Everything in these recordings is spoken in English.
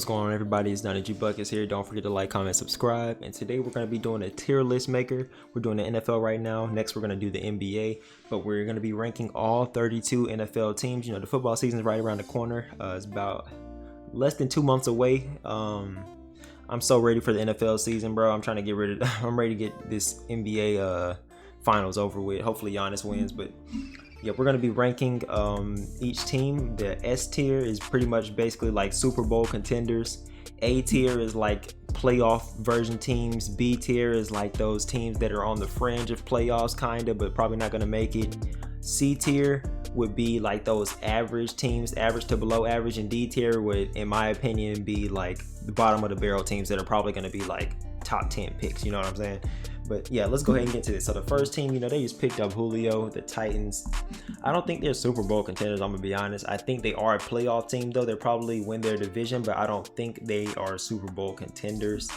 What's going on, everybody? It's Donnygbuckets here. Don't forget to like, comment, subscribe. And today we're going to be doing a tier list maker. We're doing the NFL right now. Next we're going to do the NBA, but we're going to be ranking all 32 NFL teams. You know, the football season is right around the corner. It's about less than 2 months away. I'm so ready for the NFL season, bro. I'm trying to I'm ready to get this NBA finals over with. Hopefully Giannis wins, but yeah, we're going to be ranking each team. The S tier is pretty much basically like Super Bowl contenders. A tier is like playoff version teams. B tier is like those teams that are on the fringe of playoffs kind of, but probably not going to make it. C tier would be like those average teams, average to below average. And D tier would, in my opinion, be like the bottom of the barrel teams that are probably going to be like top 10 picks. You know what I'm saying? But yeah, let's go ahead and get to this. So the first team, you know, they just picked up Julio, the Titans. I don't think they're Super Bowl contenders, I'm gonna be honest. I think they are a playoff team though. They'll probably win their division, but I don't think they are Super Bowl contenders.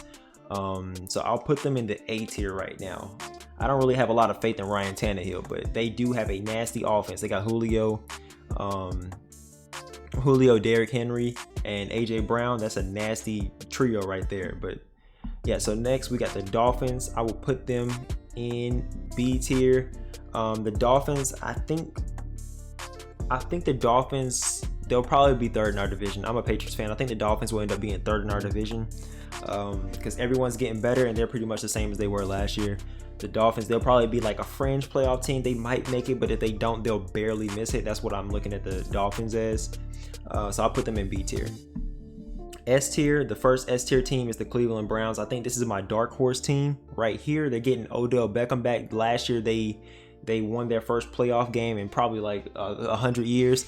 So I'll put them in the A tier right now. I don't really have a lot of faith in Ryan Tannehill, but they do have a nasty offense. They got Julio, Derrick Henry, and AJ Brown. That's a nasty trio right there. But yeah, so next we got the Dolphins. I will put them in B tier. The Dolphins, I think the Dolphins, they'll probably be third in our division. I'm a Patriots fan. I think the Dolphins will end up being third in our division because everyone's getting better and they're pretty much the same as they were last year. The Dolphins, they'll probably be like a fringe playoff team. They might make it, but if they don't, they'll barely miss it. That's what I'm looking at the Dolphins as. So I'll put them in B tier. S tier, the first S tier team is the Cleveland Browns. I think this is my dark horse team right here. They're getting Odell Beckham back. Last year they won their first playoff game in probably like 100 years.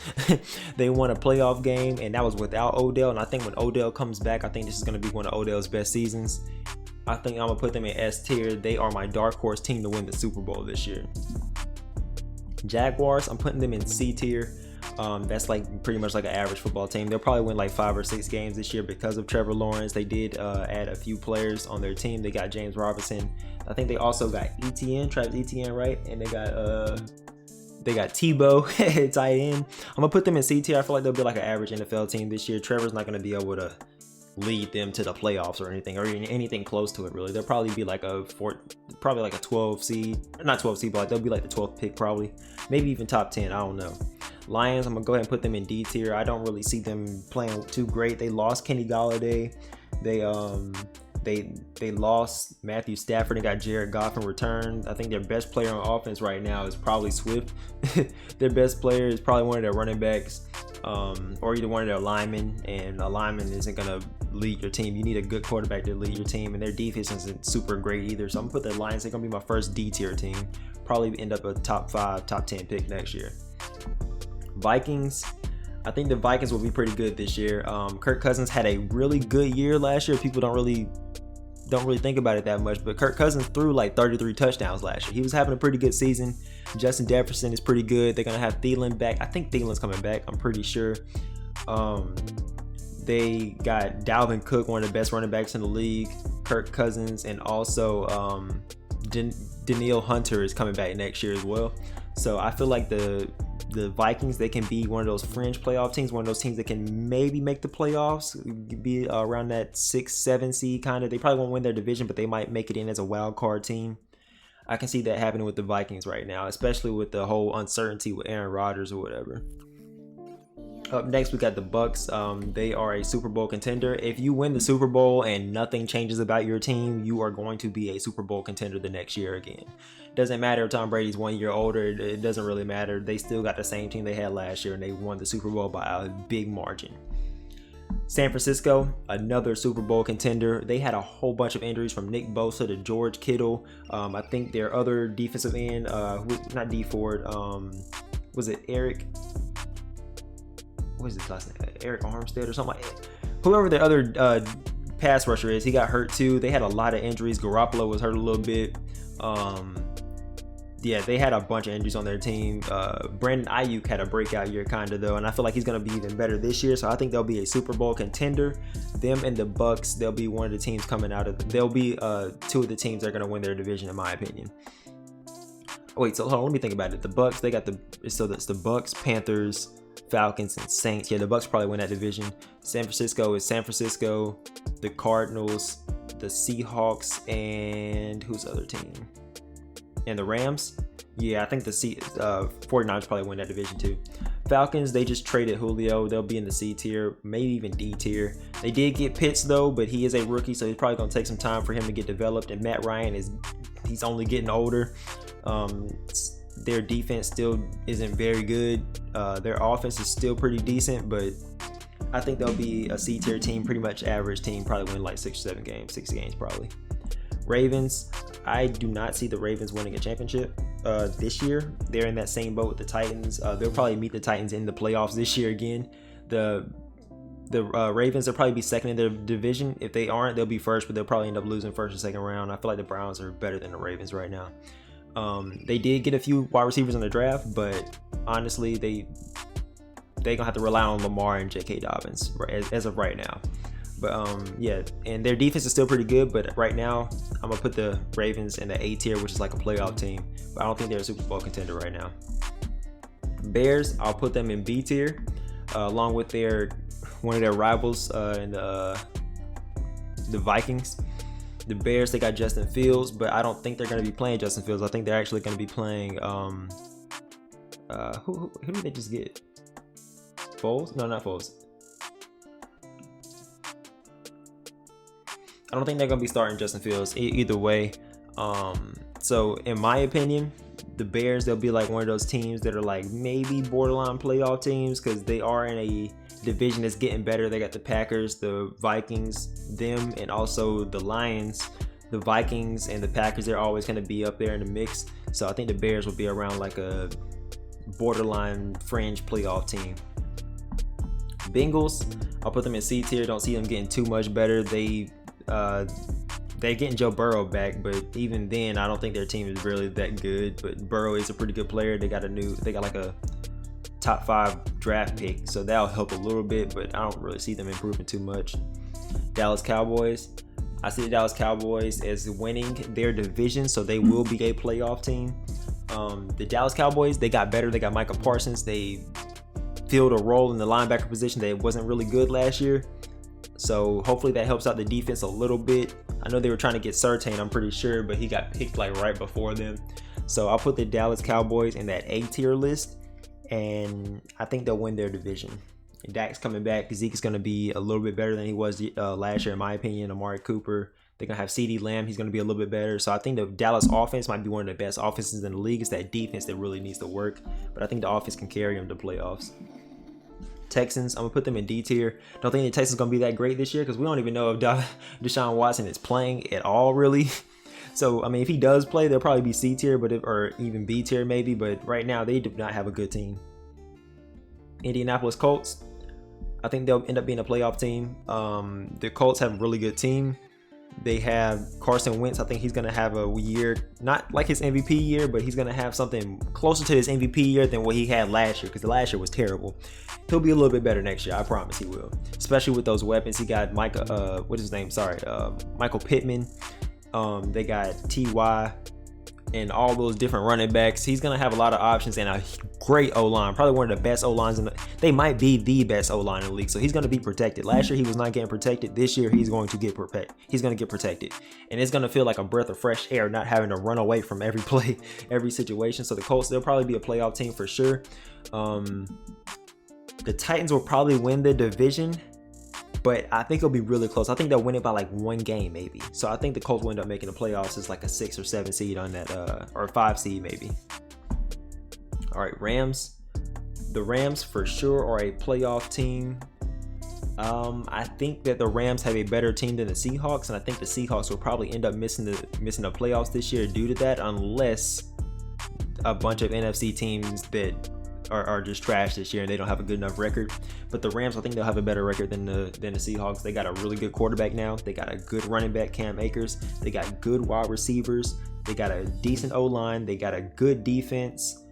They won a playoff game and that was without Odell. And I think when Odell comes back, I think this is going to be one of Odell's best seasons. I think I'm going to put them in S tier. They are my dark horse team to win the Super Bowl this year. Jaguars, I'm putting them in C tier. That's like pretty much like an average football team. They'll probably win like 5 or 6 games this year because of Trevor Lawrence. They did add a few players on their team. They got James Robinson. I think they also got Travis Etienne, right? And they got Tebow, tight end. I'm gonna put them in C tier. I feel like they'll be like an average NFL team this year. Trevor's not gonna be able to lead them to the playoffs or anything close to it really. They'll probably be like probably like a 12 seed, not 12 seed, but like they'll be like the 12th pick probably, maybe even top 10. I don't know. Lions, I'm gonna go ahead and put them in D tier. I don't really see them playing too great. They lost Kenny Galladay. They lost Matthew Stafford and got Jared Goff in return. I think their best player on offense right now is probably Swift. Their best player is probably one of their running backs, or either one of their linemen. And a lineman isn't gonna lead your team. You need a good quarterback to lead your team, and their defense isn't super great either. So I'm gonna put the Lions. They're gonna be my first D tier team. Probably end up a top 5, top 10 pick next year. Vikings, I think the Vikings will be pretty good this year. Kirk Cousins had a really good year last year. People don't really think about it that much, but Kirk Cousins threw like 33 touchdowns last year. He was having a pretty good season. Justin Jefferson is pretty good. They're gonna have Thielen back. I think Thielen's coming back. I'm pretty sure. They got Dalvin Cook, one of the best running backs in the league. Kirk Cousins, and also Danielle Hunter is coming back next year as well. So I feel like the Vikings, they can be one of those fringe playoff teams, one of those teams that can maybe make the playoffs, be around that 6-7 seed kind of. They probably won't win their division, but they might make it in as a wild card team. I can see that happening with the Vikings right now, especially with the whole uncertainty with Aaron Rodgers or whatever. Up next, we got the Bucks. They are a Super Bowl contender. If you win the Super Bowl and nothing changes about your team, you are going to be a Super Bowl contender the next year again. Doesn't matter if Tom Brady's 1 year older. It doesn't really matter. They still got the same team they had last year, and they won the Super Bowl by a big margin. San Francisco, another Super Bowl contender. They had a whole bunch of injuries from Nick Bosa to George Kittle. I think their other defensive end, not D Ford, was it Eric? What is his last name? Eric Armstead or something like that. Whoever their other pass rusher is, he got hurt too. They had a lot of injuries. Garoppolo was hurt a little bit. Yeah, they had a bunch of injuries on their team. Brandon Ayuk had a breakout year kind of though, and I feel like he's going to be even better this year. So I think they'll be a Super Bowl contender. Them and the Bucks, they'll be one of the teams coming out of. They'll be 2 of the teams that are going to win their division, in my opinion. wait, so hold on, let me think about it. The Bucks, they got that's the Bucks, Panthers, Falcons, and Saints. Yeah, the Bucks probably win that division. San Francisco is San Francisco, the Cardinals, the Seahawks, and who's the other team? And the Rams. Yeah, I think the 49ers probably win that division too. Falcons, they just traded Julio. They'll be in the C tier, maybe even D tier. They did get Pitts though, but he is a rookie, so it's probably gonna take some time for him to get developed. And Matt Ryan he's only getting older. Their defense still isn't very good. Their offense is still pretty decent, but I think they'll be a C tier team, pretty much average team, probably win like 6 games probably. Ravens, I do not see the Ravens winning a championship this year. They're in that same boat with the Titans. They'll probably meet the Titans in the playoffs this year again. The Ravens will probably be second in their division. If they aren't, they'll be first, but they'll probably end up losing first and second round. I feel like the Browns are better than the Ravens right now. They did get a few wide receivers in the draft, but honestly, they're gonna have to rely on Lamar and J.K. Dobbins as of right now. But yeah, and their defense is still pretty good, but right now I'm gonna put the Ravens in the A tier, which is like a playoff team, but I don't think they're a Super Bowl contender right now. Bears, I'll put them in B tier, along with one of their rivals in the Vikings. The Bears, they got Justin Fields, but I don't think they're going to be playing Justin Fields. I think they're actually going to be playing who did they just get? Foles? No, not Foles. I don't think they're going to be starting Justin Fields either way. So in my opinion, the Bears, they'll be like one of those teams that are like maybe borderline playoff teams, because they are in a division that's getting better. They got the Packers, the Vikings, them, and also the Lions. The Vikings and the Packers, they're always going to be up there in the mix. So I think the Bears will be around like a borderline fringe playoff team. Bengals, I'll put them in C tier. Don't see them getting too much better. They're getting Joe Burrow back, but even then, I don't think their team is really that good. But Burrow is a pretty good player. They got like a top 5 draft pick, so that'll help a little bit, but I don't really see them improving too much. Dallas Cowboys, I see the Dallas Cowboys as winning their division, so they will be a playoff team. The Dallas Cowboys, they got better. They got Micah Parsons. They filled a role in the linebacker position that wasn't really good last year, so hopefully that helps out the defense a little bit. I know they were trying to get Surtain, I'm pretty sure, but he got picked like right before them. So I'll put the Dallas Cowboys in that A tier list, and I think they'll win their division. And Dak's coming back. Zeke is going to be a little bit better than he was last year, in my opinion. Amari Cooper. They're going to have CeeDee Lamb. He's going to be a little bit better. So I think the Dallas offense might be one of the best offenses in the league. It's that defense that really needs to work. But I think the offense can carry them to playoffs. Texans, I'm going to put them in D tier. Don't think the Texans are going to be that great this year, because we don't even know if Deshaun Watson is playing at all, really. So, I mean, if he does play, they'll probably be C tier, or even B tier maybe. But right now, they do not have a good team. Indianapolis Colts, I think they'll end up being a playoff team. The Colts have a really good team. They have Carson Wentz. I think he's going to have a year, not like his MVP year, but he's going to have something closer to his MVP year than what he had last year, because the last year was terrible. He'll be a little bit better next year. I promise he will, especially with those weapons. He got Michael Pittman. They got T.Y. and all those different running backs. He's going to have a lot of options and a great O-line. Probably one of the best O-lines they might be the best O-line in the league. So he's going to be protected. Last year he was not getting protected. This year he's going to get protected. And it's going to feel like a breath of fresh air, not having to run away from every play, every situation. So the Colts, they'll probably be a playoff team for sure. The Titans will probably win the division, but I think it'll be really close. I think they'll win it by like 1 game maybe. So I think the Colts will end up making the playoffs as like a 6 or 7 seed on that, or a 5 seed maybe. All right, Rams. The Rams for sure are a playoff team. I think that the Rams have a better team than the Seahawks, and I think the Seahawks will probably end up missing the playoffs this year due to that, unless a bunch of NFC teams that are just trash this year and they don't have a good enough record. But the Rams, I think they'll have a better record than the Seahawks. They got a really good quarterback now. They got a good running back, Cam Akers. They got good wide receivers. They got a decent O-line. They got a good defense.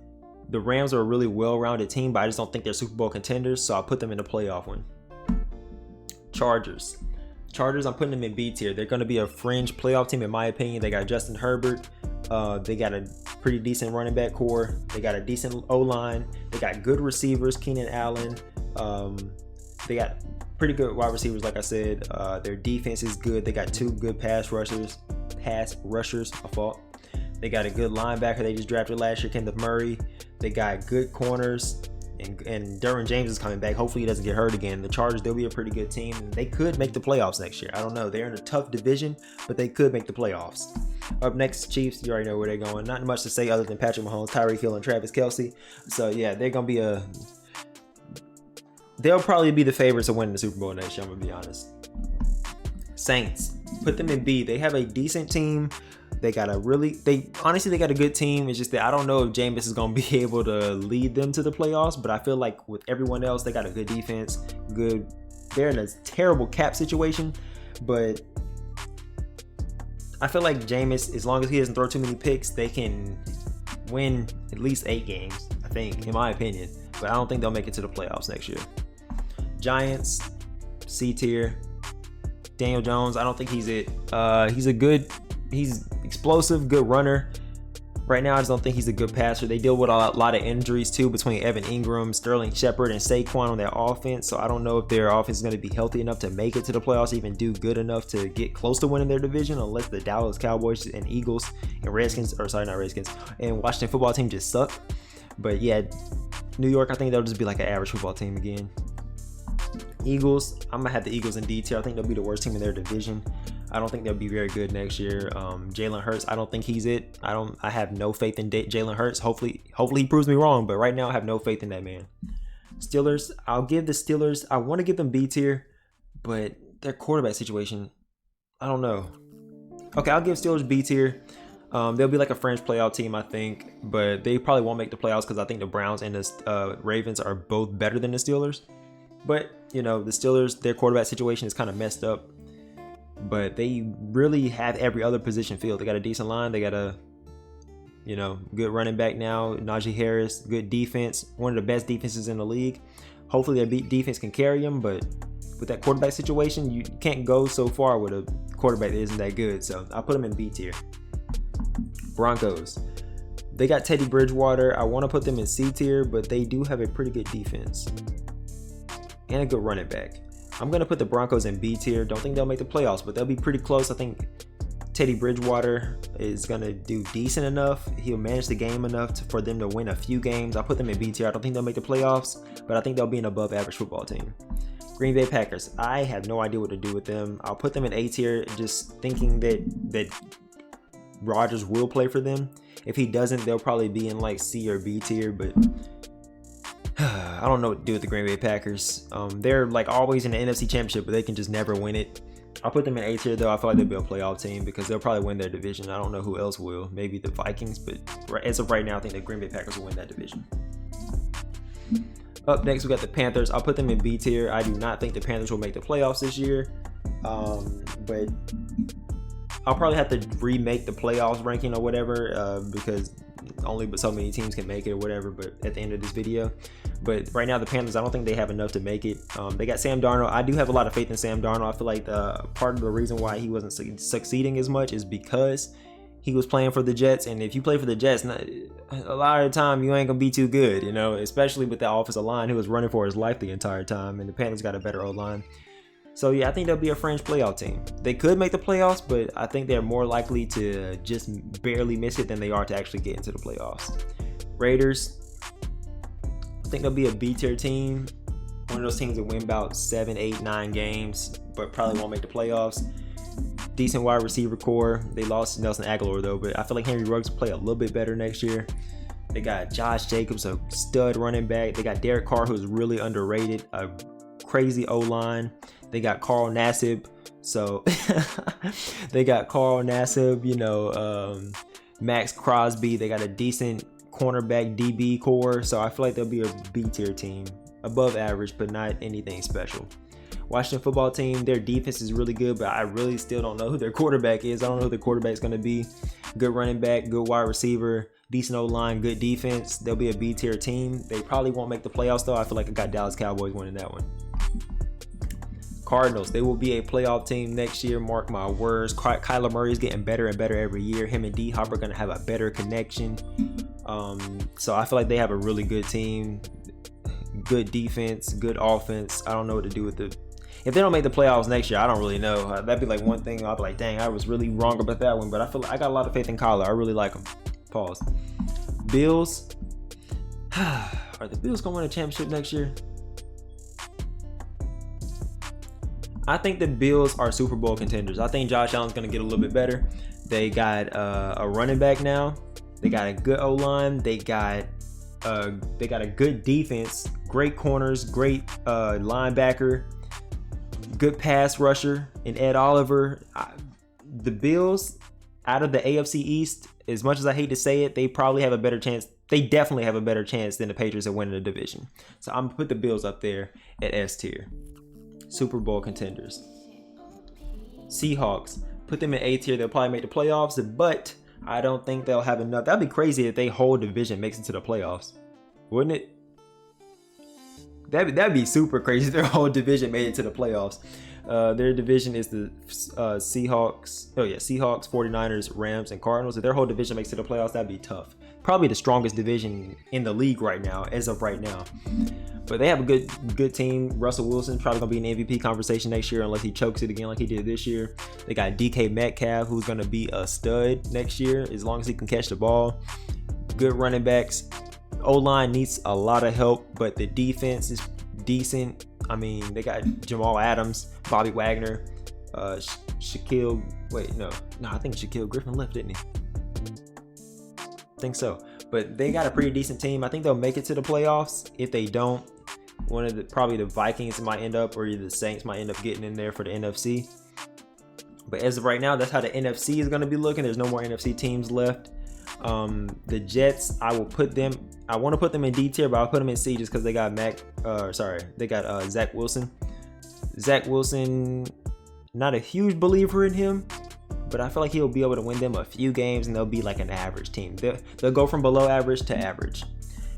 The Rams are a really well-rounded team, but I just don't think they're Super Bowl contenders, so I'll put them in the playoff one. Chargers, I'm putting them in B tier. They're going to be a fringe playoff team in my opinion. They got Justin Herbert. They got a pretty decent running back core. They got a decent O-line. They got good receivers, Keenan Allen. They got pretty good wide receivers, like I said. Their defense is good. They got 2 good pass rushers. They got a good linebacker they just drafted last year, Kenneth Murray. They got good corners, and Derwin James is coming back. Hopefully he doesn't get hurt again. The Chargers, they'll be a pretty good team. They could make the playoffs next year. I don't know. They're in a tough division, but they could make the playoffs. Up next, Chiefs. You already know where they're going. Not much to say other than Patrick Mahomes, Tyreek Hill, and Travis Kelce. So yeah, they're gonna be they'll probably be the favorites of winning the Super Bowl next year. I'm gonna be honest. Saints, put them in B. They have a decent team. They got a good team. It's just that I don't know if Jameis is gonna be able to lead them to the playoffs. But I feel like with everyone else, they got a good defense. They're in a terrible cap situation, but I feel like Jameis, as long as he doesn't throw too many picks, they can win at least 8 games, I think, in my opinion. But I don't think they'll make it to the playoffs next year. Giants, C tier. Daniel Jones, I don't think he's it. He's explosive, good runner. Right now, I just don't think he's a good passer. They deal with a lot of injuries too between Evan Ingram, Sterling Shepard, and Saquon on their offense. So I don't know if their offense is going to be healthy enough to make it to the playoffs, even do good enough to get close to winning their division, unless the Dallas Cowboys and Eagles and and Washington football team just suck. But yeah, New York, I think they'll just be like an average football team again. Eagles, I'm gonna have the Eagles in D tier. I think they'll be the worst team in their division. I don't think they'll be very good next year. Jalen Hurts, I don't think he's it. I have no faith in Jalen Hurts. Hopefully he proves me wrong, but right now I have no faith in that man. Steelers, I'll give the Steelers, I want to give them B tier, but their quarterback situation, I don't know. Okay, I'll give Steelers B tier. They'll be like a fringe playoff team, I think, but they probably won't make the playoffs because I think the Browns and the Ravens are both better than the Steelers. But, you know, the Steelers, their quarterback situation is kind of messed up. But they really have every other position filled. They got a decent line. They got a, good running back now, Najee Harris, good defense, one of the best defenses in the league. Hopefully their defense can carry them, but with that quarterback situation, you can't go so far with a quarterback that isn't that good. So I'll put them in B tier. Broncos. They got Teddy Bridgewater. I want to put them in C tier, but they do have a pretty good defense and a good running back. I'm going to put the Broncos in B tier. Don't think they'll make the playoffs, but they'll be pretty close. I think Teddy Bridgewater is going to do decent enough. He'll manage the game enough for them to win a few games. I'll put them in B tier. I don't think they'll make the playoffs, but I think they'll be an above average football team. Green Bay Packers. I have no idea what to do with them. I'll put them in A tier, just thinking that Rodgers will play for them. If he doesn't, they'll probably be in like C or B tier, but I don't know what to do with the Green Bay Packers. They're like always in the NFC Championship, but they can just never win it. I'll put them in A tier though. I feel like they'll be a playoff team because they'll probably win their division. I don't know who else will. Maybe the Vikings, but as of right now, I think the Green Bay Packers will win that division. Up next, we got the Panthers. I'll put them in B tier. I do not think the Panthers will make the playoffs this year, but I'll probably have to remake the playoffs ranking or whatever because only but so many teams can make it or whatever, but at the end of this video. But right now the Panthers, I don't think they have enough to make it. They got Sam Darnold. I do have a lot of faith in Sam Darnold. I feel like part of the reason why he wasn't succeeding as much is because he was playing for the Jets, and if you play for the Jets, a lot of the time you ain't gonna be too good, especially with the offensive line who was running for his life the entire time, and the Panthers got a better O-line. So yeah, I think they'll be a fringe playoff team. They could make the playoffs, but I think they're more likely to just barely miss it than they are to actually get into the playoffs. Raiders, I think they'll be a B tier team. One of those teams that win about 7, 8, 9 games, but probably won't make the playoffs. Decent wide receiver core. They lost Nelson Aguilar though, but I feel like Henry Ruggs will play a little bit better next year. They got Josh Jacobs, a stud running back. They got Derek Carr, who's really underrated. A crazy O-line. They got Carl Nassib. So they got Carl Nassib, Max Crosby. They got a decent cornerback DB core. So I feel like they'll be a B tier team. Above average, but not anything special. Washington football team, their defense is really good, but I really still don't know who their quarterback is. I don't know who their quarterback is going to be. Good running back, good wide receiver, decent O-line, good defense. They'll be a B tier team. They probably won't make the playoffs though. I feel like I got Dallas Cowboys winning that one. Cardinals, they will be a playoff team next year, mark my words. Kyler Murray is getting better and better every year. Him and D-Hop are going to have a better connection. So I feel like they have a really good team, good defense, good offense. I don't know what to do with the... If they don't make the playoffs next year, I don't really know. That'd be like one thing I'd be like, dang, I was really wrong about that one. But I feel like I got a lot of faith in Kyler. I really like him. Pause. Bills. Are the Bills going to win a championship next year? I think the Bills are Super Bowl contenders. I think Josh Allen's going to get a little bit better. They got a running back now. They got a good O-line. They got a good defense, great corners, great linebacker, good pass rusher, and Ed Oliver. The Bills, out of the AFC East, as much as I hate to say it, they probably have a better chance. They definitely have a better chance than the Patriots at winning the division. So I'm going to put the Bills up there at S tier. Super Bowl contenders. Seahawks, put them in A tier. They'll probably make the playoffs, but I don't think they'll have enough. That'd be crazy if they whole division makes it to the playoffs, wouldn't it? That'd be super crazy if their whole division made it to the playoffs. Their division is the Seahawks. Oh yeah, Seahawks, 49ers, Rams, and Cardinals. If their whole division makes it to the playoffs, that'd be tough. Probably the strongest division in the league right now, as of right now. But they have a good team. Russell Wilson's probably gonna be in the MVP conversation next year unless he chokes it again like he did this year. They got DK Metcalf, who's gonna be a stud next year as long as he can catch the ball. Good running backs. O-line needs a lot of help, but the defense is decent. I mean, they got Jamal Adams, Bobby Wagner, Shaquille. Wait, no, I think Shaquille Griffin left, didn't he? I think so. But they got a pretty decent team. I think they'll make it to the playoffs. If they don't, probably the Vikings might end up, or the Saints might end up getting in there for the NFC. But as of right now, that's how the NFC is going to be looking. There's no more NFC teams left. The Jets, I want to put them in D tier, but I'll put them in C just because they got Zach Wilson. Zach Wilson, not a huge believer in him, but I feel like he'll be able to win them a few games and they'll be like an average team. They'll go from below average to average.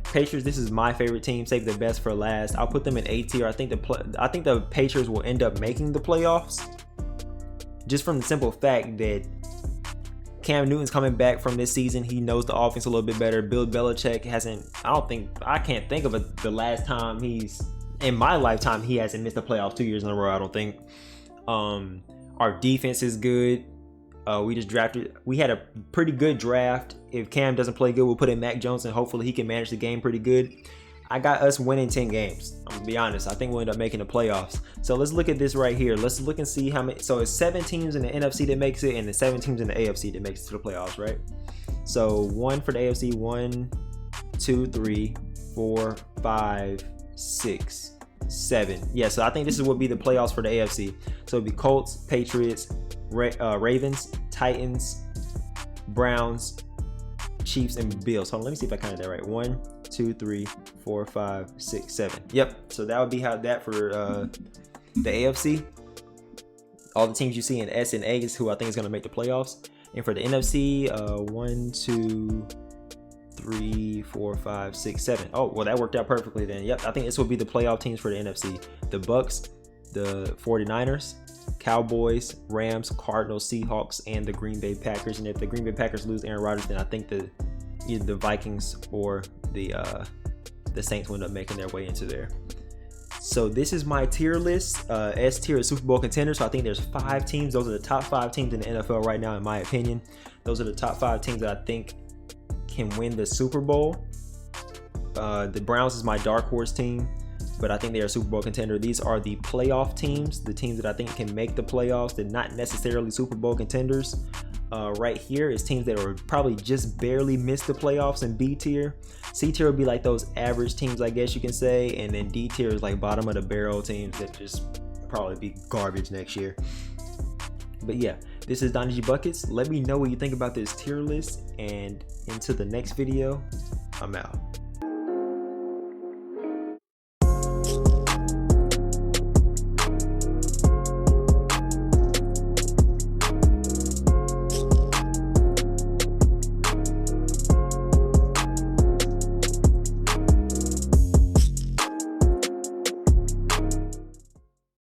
Patriots, this is my favorite team. Save the best for last. I'll put them in A tier. I think the Patriots will end up making the playoffs, just from the simple fact that Cam Newton's coming back from this season. He knows the offense a little bit better. Bill Belichick I can't think of the last time in my lifetime, he hasn't missed the playoffs 2 years in a row, I don't think. Our defense is good. We had a pretty good draft. If Cam doesn't play good, we'll put in Mac Jones and hopefully he can manage the game pretty good. I got us winning 10 games. I'm gonna be honest. I think we'll end up making the playoffs. So let's look at this right here. Let's look and see how many. So it's 7 teams in the NFC that makes it, and the 7 teams in the AFC that makes it to the playoffs, right? So 1 for the AFC. 1, 2, 3, 4, 5, 6, 7. Yeah. So I think this would be the playoffs for the AFC. So it'd be Colts, Patriots, Ravens, Titans, Browns, Chiefs, and Bills. Hold on, let me see if I counted that right. 1, 2, 3, 4, 5, 6, 7. Yep. So that would be how that for the AFC. All the teams you see in S and A is who I think is going to make the playoffs. And for the NFC, 1, 2, 3, 4, 5, 6, 7. Oh, well, that worked out perfectly then. Yep. I think this will be the playoff teams for the NFC. The Bucks, the 49ers, Cowboys, Rams, Cardinals, Seahawks, and the Green Bay Packers. And if the Green Bay Packers lose Aaron Rodgers, then I think either the Vikings or the Saints will end up making their way into there. So this is my tier list. S tier is Super Bowl contenders. So I think there's 5 teams. Those are the top 5 teams in the NFL right now, in my opinion. Those are the top 5 teams that I think can win the Super Bowl. The Browns is my dark horse team, but I think they are a Super Bowl contender. These are the playoff teams, the teams that I think can make the playoffs. They're not necessarily Super Bowl contenders. Right here is teams that are probably just barely missed the playoffs in B tier. C tier would be like those average teams, I guess you can say, and then D tier is like bottom of the barrel teams that just probably be garbage next year. But yeah, this is Donnygbuckets. Let me know what you think about this tier list, and into the next video, I'm out.